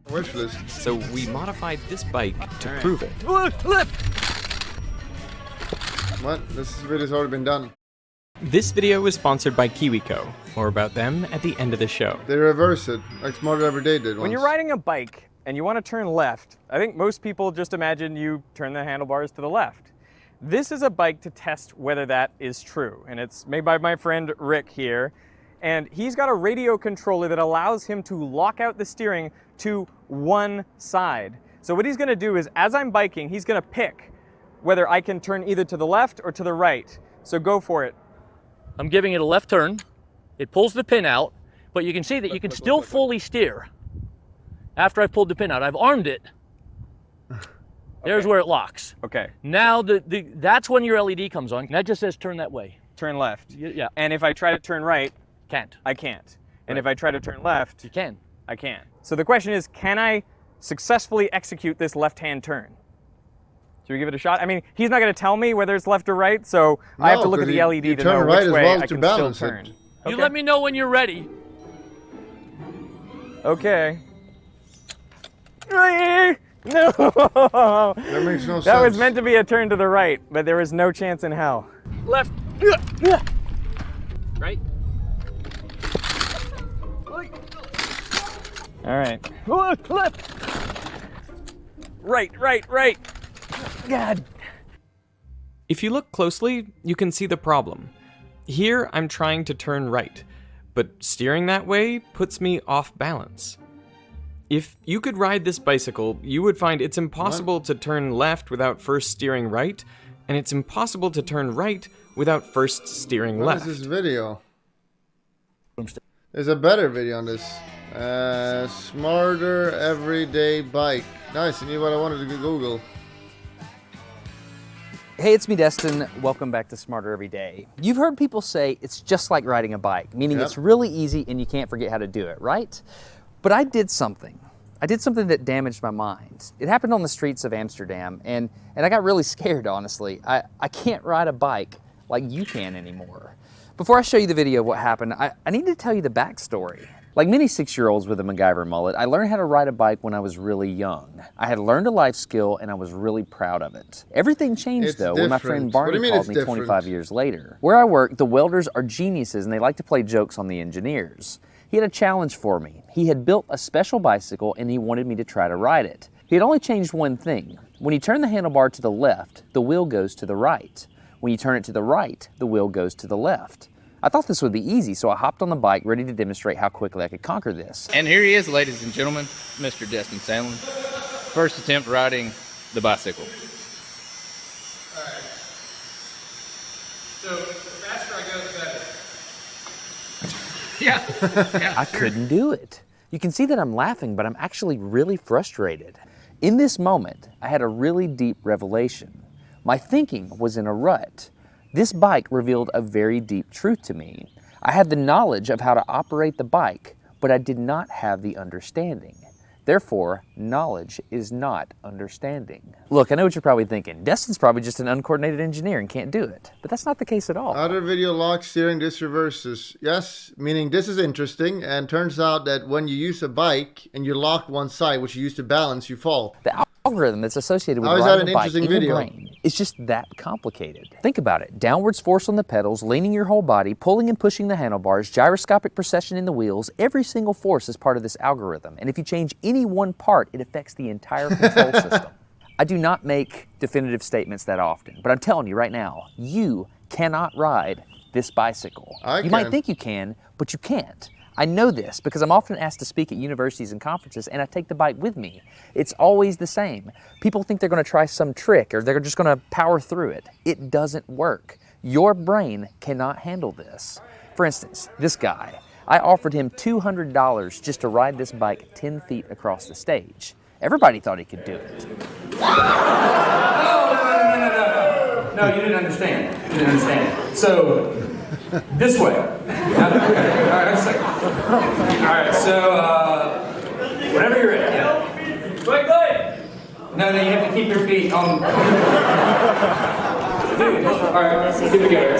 Wish list. So we modified this bike to prove it. What? This video's already been done. This video was sponsored by KiwiCo. More about them at the end of the show. They reverse it, like Smarter Every Day did once. When you're riding a bike and you want to turn left, I think most people just imagine you turn the handlebars to the left. This is a bike to test whether that is true, and it's made by my friend Rick here. And he's got a radio controller that allows him to lock out the steering to one side. So what he's gonna do is, as I'm biking, he's gonna pick whether I can turn either to the left or to the right. So go for it. I'm giving it a left turn. It pulls the pin out, but you can see that you can still fully steer after I've pulled the pin out. I've armed it. There's where it locks. Okay. Now that's when your LED comes on. That just says turn that way. Turn left. Yeah. And if I try to turn right, Can't. I can't. And if I try to turn left, You can. I can. So the question is, can I successfully execute this left-hand turn? Should we give it a shot? I mean, he's not going to tell me whether it's left or right, so I have to look at the LED to know which way I can still turn. You let me know when you're ready. Okay. No! That makes no sense. That was meant to be a turn to the right, but there was no chance in hell. Left. Right. All right. Left. Right. God. If you look closely, you can see the problem. Here, I'm trying to turn right, but steering that way puts me off balance. If you could ride this bicycle, you would find it's impossible to turn left without first steering right, and it's impossible to turn right without first steering left. What is this video? There's a better video on this. Smarter Everyday Bike. Nice, I knew what I wanted to Google. Hey, it's me, Destin. Welcome back to Smarter Every Day. You've heard people say it's just like riding a bike, meaning it's really easy and you can't forget how to do it, right? But I did something. I did something that damaged my mind. It happened on the streets of Amsterdam, and I got really scared, honestly. I can't ride a bike like you can anymore. Before I show you the video of what happened, I need to tell you the backstory. Like many 6-year-olds with a MacGyver mullet, I learned how to ride a bike when I was really young. I had learned a life skill and I was really proud of it. Everything changed though when my friend Barney called me 25 years later. Where I work, the welders are geniuses and they like to play jokes on the engineers. He had a challenge for me. He had built a special bicycle and he wanted me to try to ride it. He had only changed one thing. When you turn the handlebar to the left, the wheel goes to the right. When you turn it to the right, the wheel goes to the left. I thought this would be easy, so I hopped on the bike ready to demonstrate how quickly I could conquer this. And here he is, ladies and gentlemen, Mr. Destin Sandlin. First attempt riding the bicycle. All right. So the faster I go, the better. Yeah. I couldn't do it. You can see that I'm laughing, but I'm actually really frustrated. In this moment, I had a really deep revelation. My thinking was in a rut. This bike revealed a very deep truth to me. I had the knowledge of how to operate the bike, but I did not have the understanding. Therefore, knowledge is not understanding. Look, I know what you're probably thinking. Destin's probably just an uncoordinated engineer and can't do it. But that's not the case at all. Other video lock steering, this reverses. Yes, meaning this is interesting, and turns out that when you use a bike and you lock one side, which you use to balance, you fall. The algorithm that's associated with riding a bike in your brain is just that complicated. Think about it. Downwards force on the pedals, leaning your whole body, pulling and pushing the handlebars, gyroscopic precession in the wheels, every single force is part of this algorithm. And if you change any one part, it affects the entire control system. I do not make definitive statements that often, but I'm telling you right now, you cannot ride this bicycle. You might think you can, but you can't. I know this because I'm often asked to speak at universities and conferences and I take the bike with me. It's always the same. People think they're going to try some trick or they're just going to power through it. It doesn't work. Your brain cannot handle this. For instance, this guy, I offered him $200 just to ride this bike 10 feet across the stage. Everybody thought he could do it. No, you didn't understand. You didn't understand. So, this way. Okay. All right, a second. All right, so, whenever you're ready. Yeah. Wait. No, you have to keep your feet on. Dude, all right, here we go.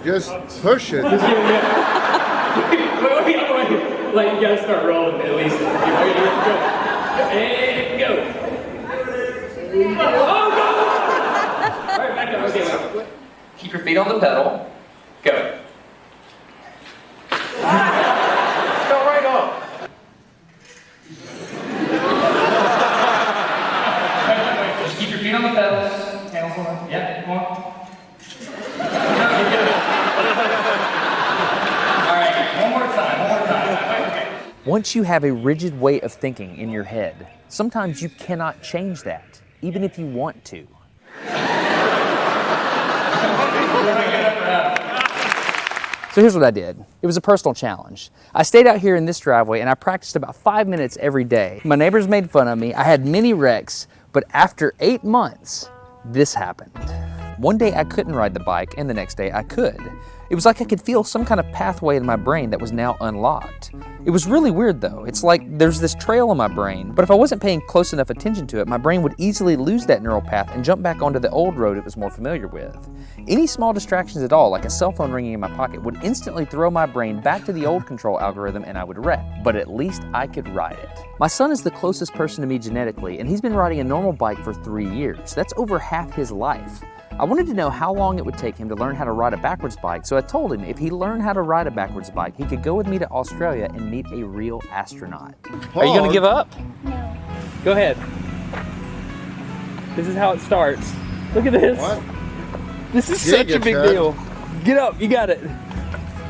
Just Push it. Wait. Like, you gotta start rolling at least. Okay, go. And go. Oh, go! All right, back up. Okay, wait. Keep your feet on the pedal. Go. Go right off. Just keep your feet on the pedals. Hands on. Yeah, come on. All right, one more time. Okay. Once you have a rigid way of thinking in your head, sometimes you cannot change that, even if you want to. So here's what I did. It was a personal challenge. I stayed out here in this driveway and I practiced about 5 minutes every day. My neighbors made fun of me. I had many wrecks, but after 8 months, this happened. One day I couldn't ride the bike and the next day I could. It was like I could feel some kind of pathway in my brain that was now unlocked. It was really weird though. It's like there's this trail in my brain, but if I wasn't paying close enough attention to it, my brain would easily lose that neural path and jump back onto the old road it was more familiar with. Any small distractions at all, like a cell phone ringing in my pocket, would instantly throw my brain back to the old control algorithm and I would wreck. But at least I could ride it. My son is the closest person to me genetically, and he's been riding a normal bike for 3 years. That's over half his life. I wanted to know how long it would take him to learn how to ride a backwards bike, so I told him if he learned how to ride a backwards bike, he could go with me to Australia and meet a real astronaut. Are you gonna give up? No. Go ahead. This is how it starts. Look at this. What? This is such a big deal. Get up, you got it.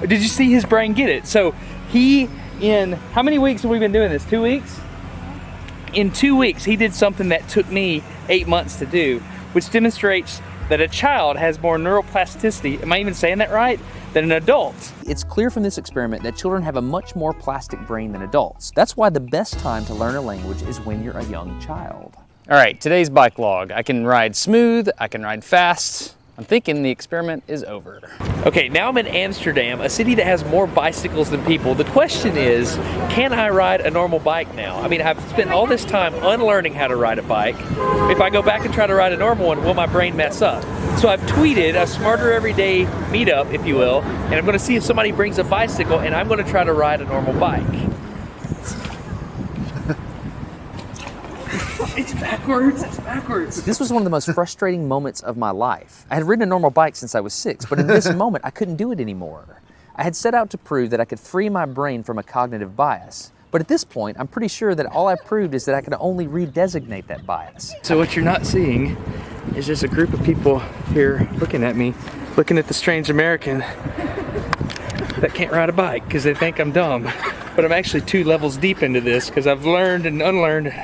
Did you see his brain get it? So in how many weeks have we been doing this? 2 weeks? In 2 weeks, he did something that took me 8 months to do, which demonstrates that a child has more neuroplasticity, am I even saying that right, than an adult. It's clear from this experiment that children have a much more plastic brain than adults. That's why the best time to learn a language is when you're a young child. All right, today's bike log. I can ride smooth, I can ride fast. I'm thinking the experiment is over. Okay, now I'm in Amsterdam, a city that has more bicycles than people. The question is, can I ride a normal bike now? I mean, I've spent all this time unlearning how to ride a bike. If I go back and try to ride a normal one, will my brain mess up? So I've tweeted a Smarter Everyday meetup, if you will, and I'm gonna see if somebody brings a bicycle and I'm gonna try to ride a normal bike. It's backwards, it's backwards. This was one of the most frustrating moments of my life. I had ridden a normal bike since I was 6, but in this moment, I couldn't do it anymore. I had set out to prove that I could free my brain from a cognitive bias. But at this point, I'm pretty sure that all I proved is that I could only redesignate that bias. So what you're not seeing is just a group of people here looking at me, looking at the strange American that can't ride a bike because they think I'm dumb. But I'm actually 2 levels deep into this because I've learned and unlearned.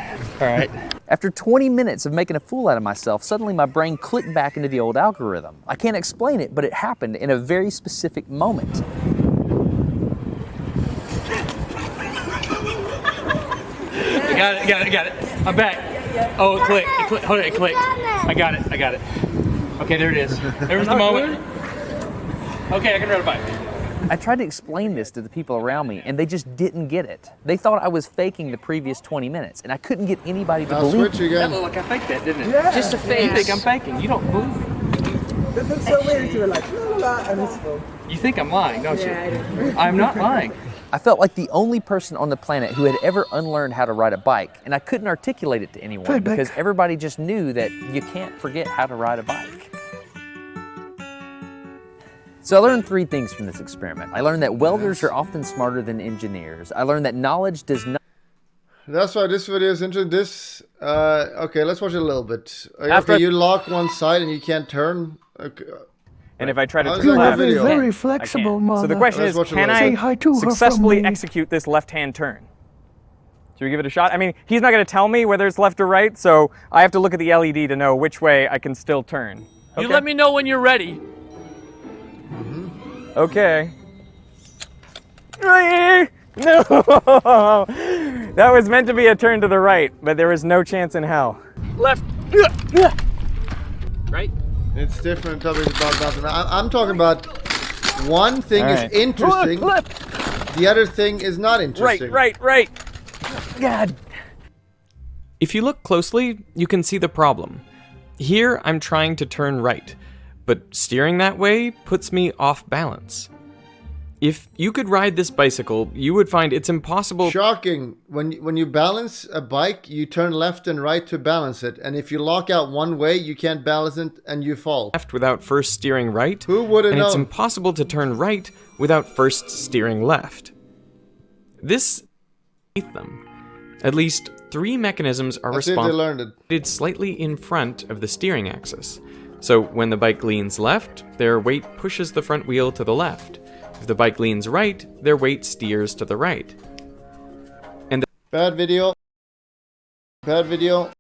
All right. After 20 minutes of making a fool out of myself, suddenly my brain clicked back into the old algorithm. I can't explain it, but it happened in a very specific moment. I got it. I'm back. Oh, it clicked. Hold it, it clicked. I got it. Okay, there it is. There's the moment. Okay, I can ride a bike. I tried to explain this to the people around me, and they just didn't get it. They thought I was faking the previous 20 minutes, and I couldn't get anybody to believe switch me. again. That looked like I faked that, didn't it? Yeah. Just a fake. You think I'm faking. You don't believe me. This is so weird. You were like, la la la, and it's full. You think I'm lying, don't you? Yeah, I do. I'm not lying. I felt like the only person on the planet who had ever unlearned how to ride a bike, and I couldn't articulate it to anyone because everybody just knew that you can't forget how to ride a bike. So I learned 3 things from this experiment. I learned that welders are often smarter than engineers. I learned that knowledge does not... That's why this video is interesting. Okay, let's watch it a little bit. After Okay, you lock one side and you can't turn. Okay. And if I try to How's turn that left, video? Very flexible, so mother. the question Let's is, watch it can later. Say hi I to her from successfully me. execute this left-hand turn? Should we give it a shot? I mean, he's not going to tell me whether it's left or right, so I have to look at the LED to know which way I can still turn. You let me know when you're ready. Okay. No! That was meant to be a turn to the right, but there was no chance in hell. Left. Right? It's different topics about nothing. I'm talking about one thing All right. is interesting, the other thing is not interesting. Right. God. If you look closely, you can see the problem. Here, I'm trying to turn right, but steering that way puts me off balance. If you could ride this bicycle, you would find it's impossible. Shocking. When you balance a bike, you turn left and right to balance it. And if you lock out one way, you can't balance it and you fall. Left without first steering right. Who would have And it's known? impossible to turn right without first steering left. This them. At least 3 mechanisms are I think they learned it. responsible slightly in front of the steering axis. So when the bike leans left, their weight pushes the front wheel to the left. If the bike leans right, their weight steers to the right. Bad video. Bad video.